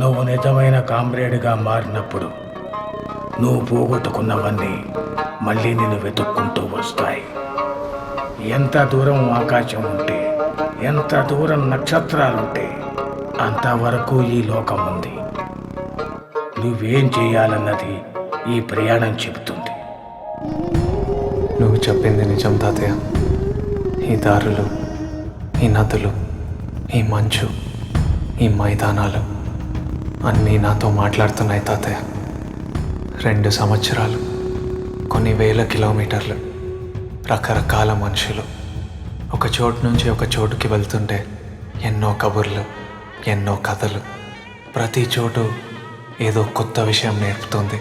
నువ్వు నిజమైన కామ్రేడ్గా మారినప్పుడు నువ్వు పోగొట్టుకున్నవన్నీ మళ్ళీ నిన్ను వెతుక్కుంటూ వస్తాయి. ఎంత దూరం ఆకాశం ఉంటే, ఎంత దూరం నక్షత్రాలుంటే అంతవరకు ఈ లోకం ఉంది. నువ్వేం చేయాలన్నది ఈ ప్రయాణం చెబుతుంది. నువ్వు చెప్పింది నిజం తాతయ్య. ఈ దారులు, ఈ నదులు, ఈ మంచు, ఈ మైదానాలు అన్నీ నాతో మాట్లాడుతున్నాయి తాతయ్య. 2 సంవత్సరాలు, కొన్ని వేల కిలోమీటర్లు, రకరకాల మనుషులు, ఒక చోటు నుంచి ఒక చోటుకి వెళ్తుంటే ఎన్నో కబుర్లు, ఎన్నో కథలు. ప్రతి చోటు ఏదో కొత్త విషయం నేర్పుతుంది.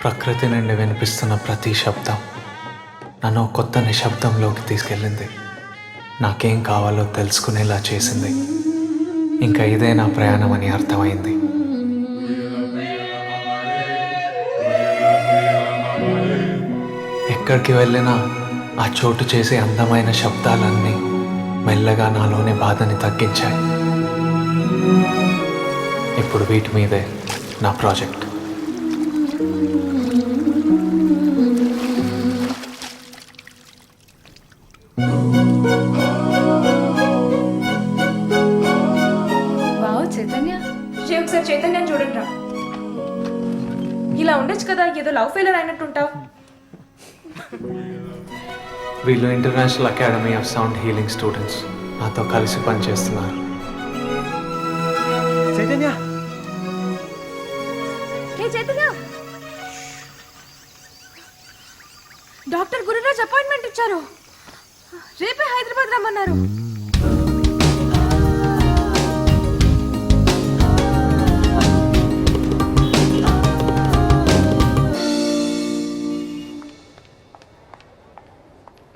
ప్రకృతి నుండి వినిపిస్తున్న ప్రతి శబ్దం నన్ను కొత్త నిశ్శబ్దంలోకి తీసుకెళ్ళింది. నాకేం కావాలో తెలుసుకునేలా చేసింది. ఇంకా ఇదే నా ప్రయాణం అని అర్థమైంది. ఎక్కడికి వెళ్ళినా ఆ చోటు చేసే అందమైన శబ్దాలన్నీ మెల్లగా నాలోని బాధని తగ్గించాయి. ఇప్పుడు వీటి మీదే నా ప్రాజెక్ట్. ఒకసారి చైతన్యం చూడండి. ఇలా ఉండొచ్చు కదా, ఏదో లవ్ ఫెయిలర్ అయినట్టుంటావు. వీళ్ళు international academy of sound healing students నాతో కలిసి పనిచేస్తున్నారు. చైతన్య, చైతన్య, డాక్టర్ గురురాజ్ అపాయింట్మెంట్ ఇచ్చారు. రేపే హైదరాబాద్ రమ్మన్నారు.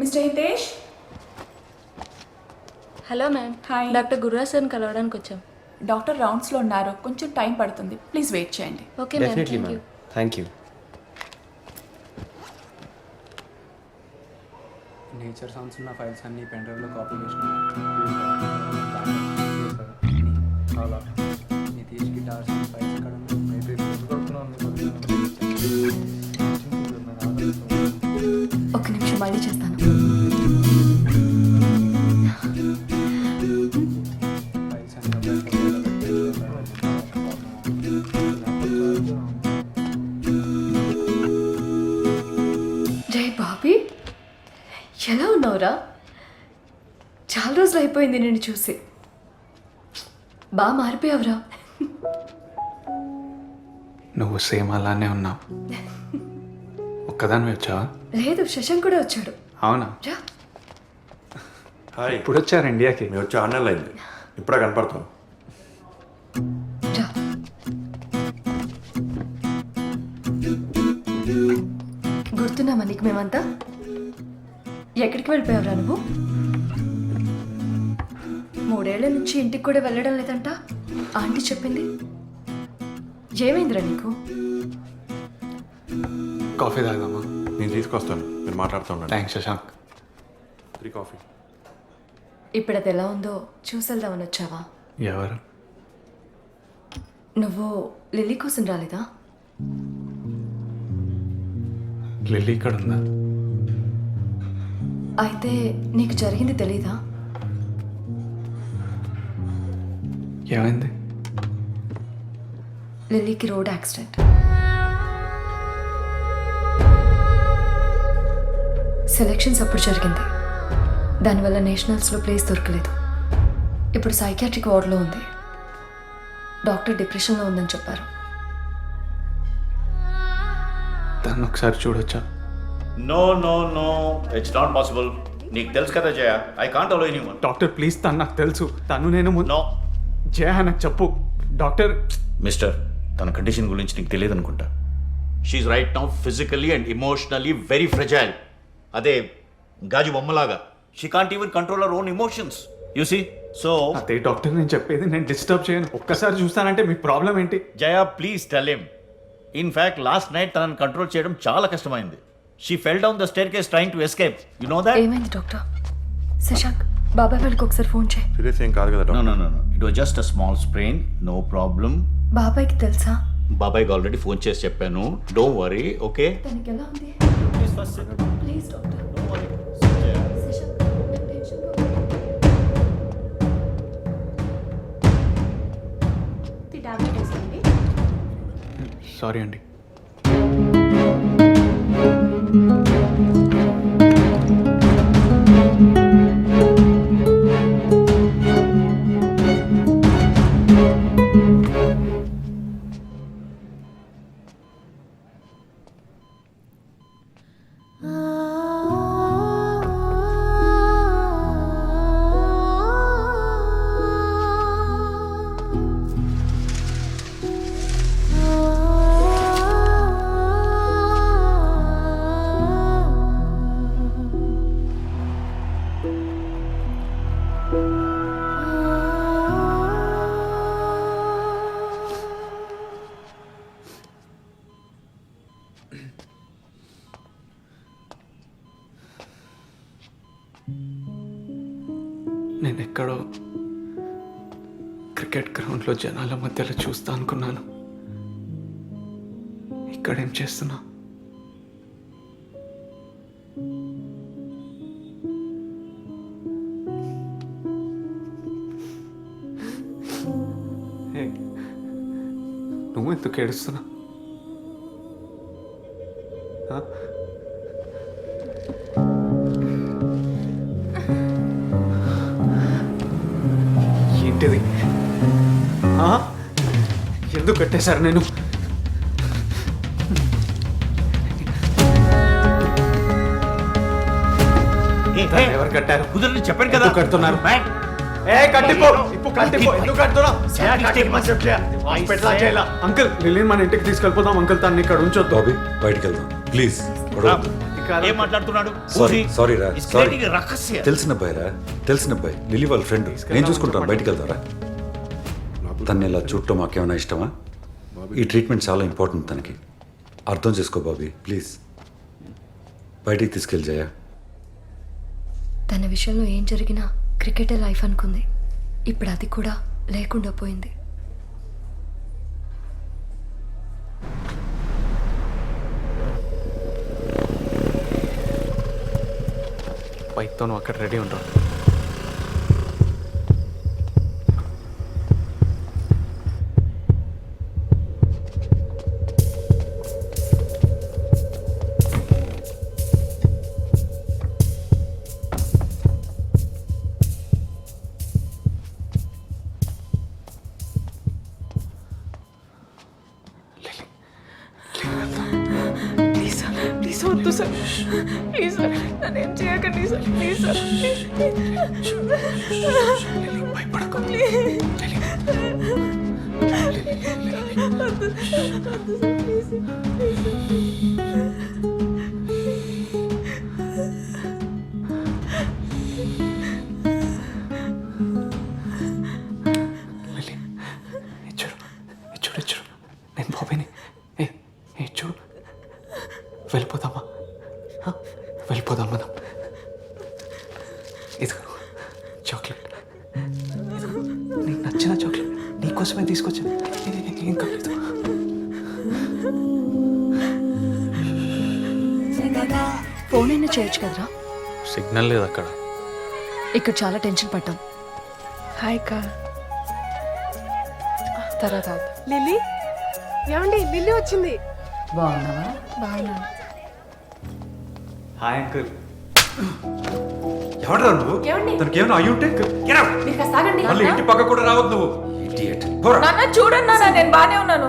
Mister Hitesh. Hello ma'am. Hi. Doctor Gururaj సార్ని కలవడానికి వచ్చాం. డాక్టర్ రౌండ్స్లో ఉన్నారు, కొంచెం టైం పడుతుంది. ప్లీజ్ వెయిట్ చేయండి. Okay ma'am. Definitely thank you. Ma'am. Thank you. Nature sounds ఉన్న ఫైల్స్ అన్ని పెన్ డ్రైవ్లో కాపీ నితీష్ గిటార్స్ ఫైల్స్ ఎక్కడ ఒక నిమిషం మళ్ళీ చేస్తాను. జై బాబీ, ఎలా ఉన్నావురా? చాలా రోజులు అయిపోయింది నేను చూసి. బాగా మారిపోయావురా. నువ్వు సేమ్ అలానే ఉన్నావు. ఒక్కదాన్ని వచ్చావా? లేదు, శశాంక్ కూడా వచ్చాడు. అవునా? రా. హాయ్. ఇప్పుడు వచ్చారు ఇండియాకి? మేము వచ్చి 6 నెలలు అయింది. ఇప్పుడే కనపడతాం. రా. గుర్తున్నామా నీకు మేమంతా? ఎక్కడికి వెళ్ళిపోయావురా నువ్వు? 3 ఏళ్ల నుంచి ఇంటికి కూడా వెళ్ళడం లేదంట ఆంటీ చెప్పింది. ఏమైందిరా నీకు? కాఫీ తాగదామా? నేను తీసుకొస్తాను, మీరు మాట్లాడుతూ ఉండండి. థ్యాంక్స్ శశాంక్. 3 కాఫీ. ఇప్పుడు అది ఎలా ఉందో చూసెళ్దామని వచ్చావా? ఎవరు? నువ్వు లిల్లీ కోసం రాలేదా? లిల్లీ ఇక్కడ ఉందా? అయితే నీకు జరిగింది తెలీదా? ఏమైంది? లిల్లీకి రోడ్ యాక్సిడెంట్. సెలెక్షన్స్ అప్పుడు జరిగింది. దానివల్ల నేషనల్స్లో ప్లేస్ దొరకలేదు. ఇప్పుడు సైకియాట్రిక్ వార్డులో ఉంది. డాక్టర్ డిప్రెషన్లో ఉందని చెప్పారు. దాన్ని ఒకసారి చూడొచ్చా? No no no, it's not possible. నీకు తెలుసు కదా Jaya, I can't allow anyone. Doctor please, తను నాకు తెలుసు. తను నేను నో జయ నాకు చెప్పు డాక్టర్. మిస్టర్, తన కండిషన్ గురించి నీకు తెలియదు అనుకుంటా. She right now physically and emotionally very fragile. అదే గాజు బొమ్మలాగా. She can't even control our own emotions, you see. So అదే డాక్టర్ నేను చెప్పేది. నేను డిస్టర్బ్ చేయను. ఒక్కసారి చూస్తానంటే మీ ప్రాబ్లం ఏంటి? Jaya please tell him. In fact last night తనని కంట్రోల్ చేయడం చాలా కష్టమైంది. She fell down the staircase trying to escape. You know that? ఏమైంది డాక్టర్? శశాంక్ బాబాయ్ వాళ్ళకి ఒకసారి ఫోన్ చేయి. సీరియస్ ఏం కాదు కదా no doctor? No no no it was just a small sprain, no problem. బాబాయ్కి తెలుసా? బాబాయ్కి ఆల్రెడీ ఫోన్ చేసి చెప్పాను, డోంట్ వరీ. ఓకే తనకి ఎలా ఉంది? Please doctor. శశాంక్, నాకు టెన్షన్గా ఉంది. సారీ అండి. నేను ఎక్కడో క్రికెట్ గ్రౌండ్లో జనాల మధ్యలో చూస్తా అనుకున్నాను. ఇక్కడేం చేస్తున్నా? ఏ, నువ్వు ఎందుకు ఏడుస్తున్నా? ఆ? ఏంటిది? ఆ? ఎందుకు కట్టేశారు నేను? ఎవరు కట్టారు? కుదరని చెప్పాను కదా. ఎందుకు కడుతున్నారు? మ్యాన్, ఏ కట్టిపో, ఇప్పుడు కట్టిపో. ఎందుకు కడుతున్నావు? అంకుల్, లిలీని మన ఇంటికి తీసుకెళ్ళిపోదాం అంకుల్. తను ఇక్కడ ఉంచొద్దు. బాబీ బయటికి వెళ్దాం ప్లీజ్. ఏం మాట్లాడుతున్నాడు? సారీ రా, It's సారీ. creating a రహస్య. తెలిసిన అబ్బాయి రా, తెలిసిన అబ్బాయి. లిలీ వాళ్ళ ఫ్రెండ్. నేను చూసుకుంటాను, బయటికి వెళ్దారా? తను ఇలా చూడటం మాకేమైనా ఇష్టమా? ఈ ట్రీట్మెంట్ చాలా ఇంపార్టెంట్ తనకి. అర్థం చేసుకో బాబీ ప్లీజ్. బయటికి తీసుకెళ్ళి జయ. తన విషయంలో ఏం జరిగినా క్రికెటే లైఫ్ అనుకుంది. ఇప్పుడు అది కూడా లేకుండా పోయింది. బైక్తో నువ్వు అక్కడ రెడీ ఉంటావు. ప్లీజ్ వద్దు సార్, ప్లీజ్ సార్, నన్ను ఏం చేయకండి సార్, ప్లీజ్ సార్. భయపడకు. చూడు, నేను బాబీని. ఏ చూడు, వెళ్ళిపోదామా? వెళ్ళిపోదాం మనం. ఇదిగో చాక్లెట్, నీకు నచ్చిన చాక్లెట్ నీకోసమే తీసుకొచ్చాను. ఏం కాలేదు. ఫోన్ అయినా చేయొచ్చు కదరా. సిగ్నల్ లేదు అక్కడ. ఇక్కడ చాలా టెన్షన్ పడ్డాం. హాయ్ కా తర్వాత లిల్లీ, ఏమండి లిల్లీ వచ్చింది. బాగున్నాను. Hi uncle. ఎవడరా నువ్వు? ఏమండి? తనకి ఏమైనా అయ్యి ఉంటే మీరు కాస్త ఆగండి. మళ్ళీ ఇంటి పక్క కూడా రావద్దు నువ్వు. Idiot. పోరా. నాన్న చూడండి నాన్న, నేను బానే ఉన్నాను.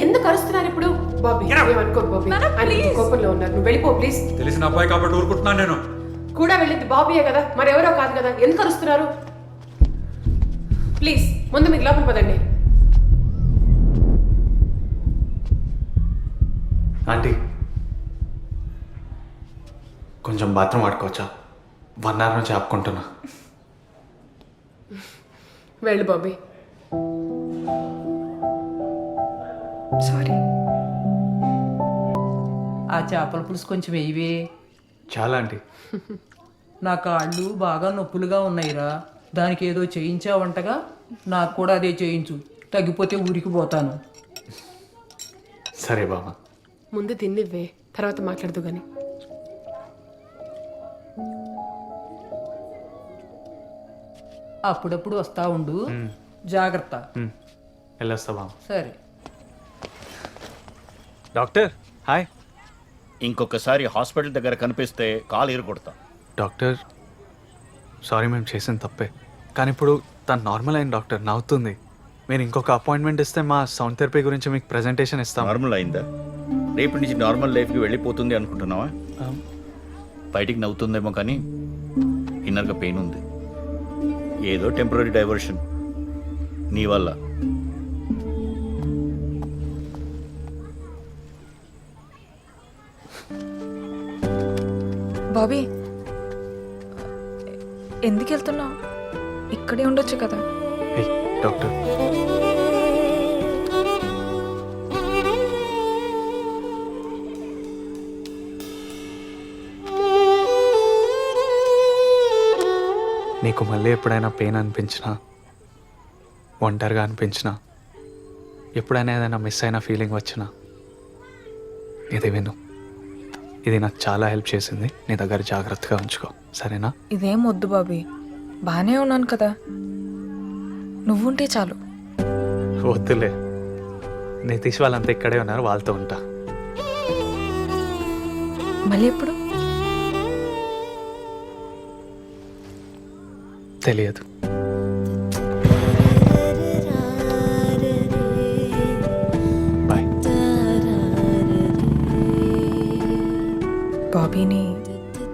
ఎందుకు అరుస్తున్నారు ఇప్పుడు? బాబీ ఏమనుకో బాబీ, ఆయన కోపంలో ఉన్నారు. నువ్వు వెళ్ళిపో ప్లీజ్. తెలిసిన అబ్బాయి కాబట్టి ఊరుకుంటున్నాను నేను. కూడా వెళ్ళింది బాబీయే కదా, మరెవరో కాదు కదా. ఎందుకు అరుస్తున్నారు? ప్లీజ్ ముందు మీకు లోపల పదండి. ఆంటీ, కొంచెం బాత్రూమ్ ఆడుకోవచ్చా? 1 hour నుంచి ఆపుకుంటున్నా. వెళ్ళు బాబీ. సారీ. ఆ చేపల పులుసు కొంచెం వేయవే. చాలా ఆంటీ. నా కాళ్ళు బాగా నొప్పులుగా ఉన్నాయిరా. దానికి ఏదో చేయించావంటగా, నాకు కూడా అదే చేయించు. తగ్గిపోతే ఊరికి పోతాను. సరే బావా. ముందు తిన్నివ్వే, తర్వాత మాట్లాడదు గాని. అప్పుడప్పుడు వస్తా ఉండు, జాగ్రత్త. వెళ్ళొస్తా బావ. సరే. Doctor hi. ఇంకొకసారి హాస్పిటల్ దగ్గర కనిపిస్తే కాలు ఎరగొడతా. డాక్టర్ సారీ, మేము చేసిన తప్పే. కానీ ఇప్పుడు తను నార్మల్ అయిన డాక్టర్, నవ్వుతుంది. మీరు ఇంకొక అపాయింట్మెంట్ ఇస్తే మా సౌండ్ థెరపీ గురించి మీకు ప్రెజెంటేషన్ ఇస్తాం. నార్మల్ అయిందా? రేపటి నుంచి నార్మల్ లైఫ్కి వెళ్ళిపోతుంది అనుకుంటున్నావా? బయటికి నవ్వుతుందేమో కానీ ఇన్నర్గా పెయిన్ ఉంది. ఏదో టెంపరీ డైవర్షన్ నీ వల్ల. బాబీ, ఎందుకు వెళ్తున్నావు? ఇక్కడే ఉండొచ్చు కదా. ఏయ్ డాక్టర్, నీకు మళ్ళీ ఎప్పుడైనా పెయిన్ అనిపించినా, ఒంటరిగా అనిపించినా, ఎప్పుడైనా ఏదైనా మిస్ అయిన ఫీలింగ్ వచ్చినా ఇది విను. ఇది నాకు చాలా హెల్ప్ చేసింది. నీ దగ్గర జాగ్రత్తగా ఉంచుకో, సరేనా? ఇదేం వద్దు బాబీ, బాగానే ఉన్నాను కదా. నువ్వుంటే చాలు. వద్దులే, నితీష్ వాళ్ళంతా ఇక్కడే ఉన్నారు, వాళ్ళతో ఉంటా. మళ్ళీ ఎప్పుడు? తెలియదు. బాయ్. బాబీని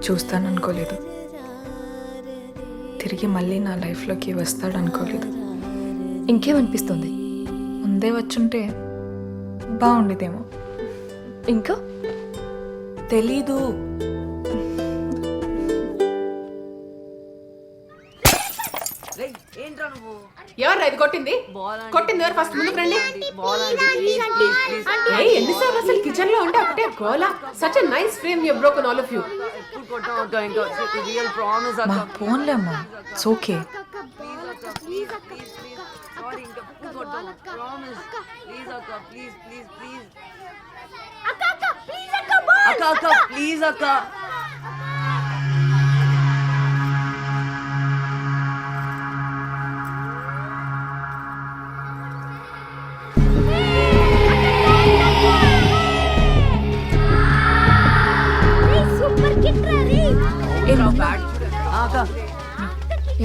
చూస్తాననుకోలేదు, తిరిగి మళ్ళీ నా లైఫ్లోకి వస్తాడనుకోలేదు. ఇంకేమనిపిస్తుంది? ముందే వచ్చుంటే బాగుండేదేమో. ఇంకా తెలీదు. ఎవరు ఇది కొట్టింది? కొట్టింది ఎవరు? ఫస్ట్ ముందుకు రండి. ఏయ్, ఎన్నిసార్లు అసలు కిచెన్ లో ఉంటే ఒకటే గోలా. Such a nice frame you broken all of you. మా ఫోన్లే అమ్మా, ఇట్స్ ఓకే.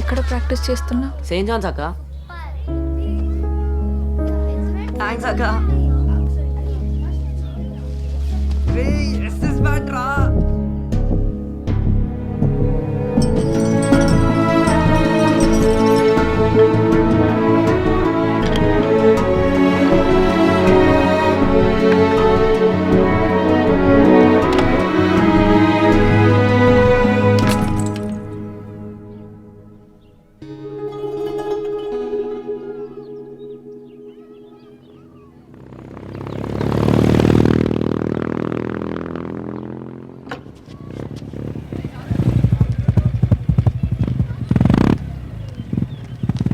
ఎక్కడ ప్రాక్టీస్ చేస్తున్నా? సెయింట్ జాన్స్ అక్క. థ్యాంక్స్ అక్క.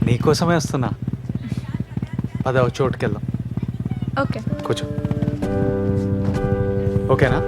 నీకోసమే వస్తున్నా. పద, చోటుకెళ్దాం. ఓకే. కూర్చో. ఓకేనా?